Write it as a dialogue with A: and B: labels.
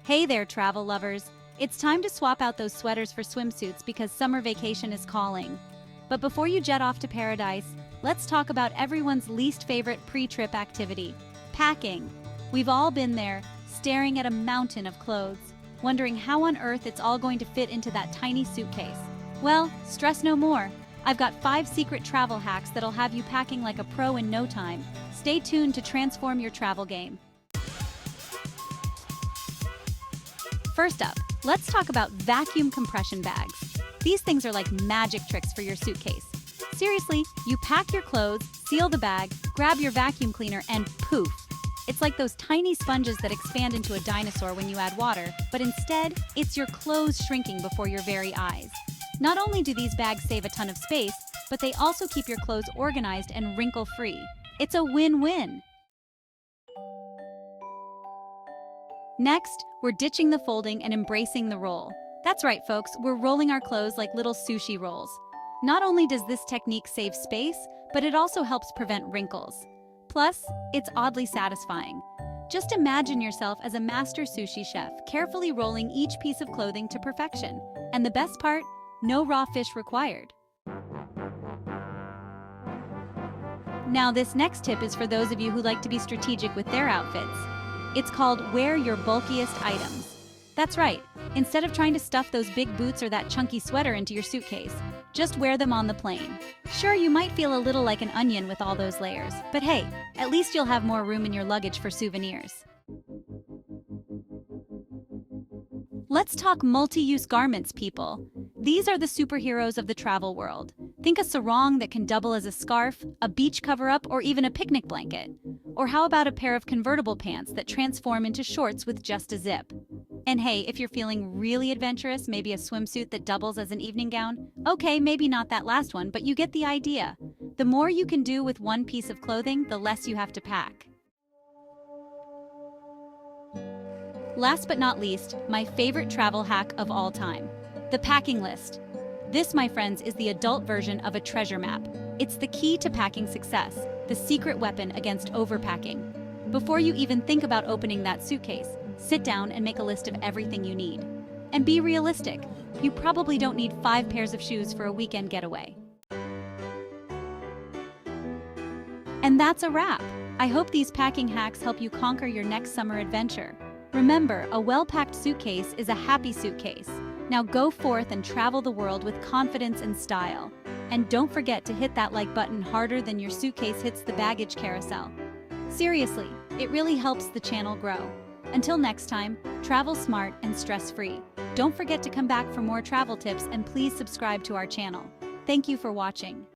A: Hey there, travel lovers! It's time to swap out those sweaters for swimsuits because summer vacation is calling. But before you jet off to paradise, let's talk about everyone's least favorite pre-trip activity, packing. We've all been there, staring at a mountain of clothes, wondering how on earth it's all going to fit into that tiny suitcase. Well, stress no more. I've got 5 secret travel hacks that'll have you packing like a pro in no time. Stay tuned to transform your travel game. First up, let's talk about vacuum compression bags. These things are like magic tricks for your suitcase. Seriously, you pack your clothes, seal the bag, grab your vacuum cleaner, and poof! It's like those tiny sponges that expand into a dinosaur when you add water, but instead, it's your clothes shrinking before your very eyes. Not only do these bags save a ton of space, but they also keep your clothes organized and wrinkle-free. It's a win-win! Next, we're ditching the folding and embracing the roll. That's right, folks, we're rolling our clothes like little sushi rolls. Not only does this technique save space, but it also helps prevent wrinkles. Plus, it's oddly satisfying. Just imagine yourself as a master sushi chef, carefully rolling each piece of clothing to perfection. And the best part? No raw fish required. Now, this next tip is for those of you who like to be strategic with their outfits. It's called wear your bulkiest items. That's right, instead of trying to stuff those big boots or that chunky sweater into your suitcase, just wear them on the plane. Sure, you might feel a little like an onion with all those layers, but hey, at least you'll have more room in your luggage for souvenirs. Let's talk multi-use garments, people. These are the superheroes of the travel world. Think a sarong that can double as a scarf, a beach cover-up, or even a picnic blanket. Or how about a pair of convertible pants that transform into shorts with just a zip? And hey, if you're feeling really adventurous, maybe a swimsuit that doubles as an evening gown? Okay, maybe not that last one, but you get the idea. The more you can do with one piece of clothing, the less you have to pack. Last but not least, my favorite travel hack of all time, the packing list. This, my friends, is the adult version of a treasure map. It's the key to packing success, the secret weapon against overpacking. Before you even think about opening that suitcase, sit down and make a list of everything you need. And be realistic. You probably don't need 5 pairs of shoes for a weekend getaway. And that's a wrap. I hope these packing hacks help you conquer your next summer adventure. Remember, a well-packed suitcase is a happy suitcase. Now go forth and travel the world with confidence and style. And don't forget to hit that like button harder than your suitcase hits the baggage carousel. Seriously, it really helps the channel grow. Until next time, travel smart and stress-free. Don't forget to come back for more travel tips and please subscribe to our channel. Thank you for watching.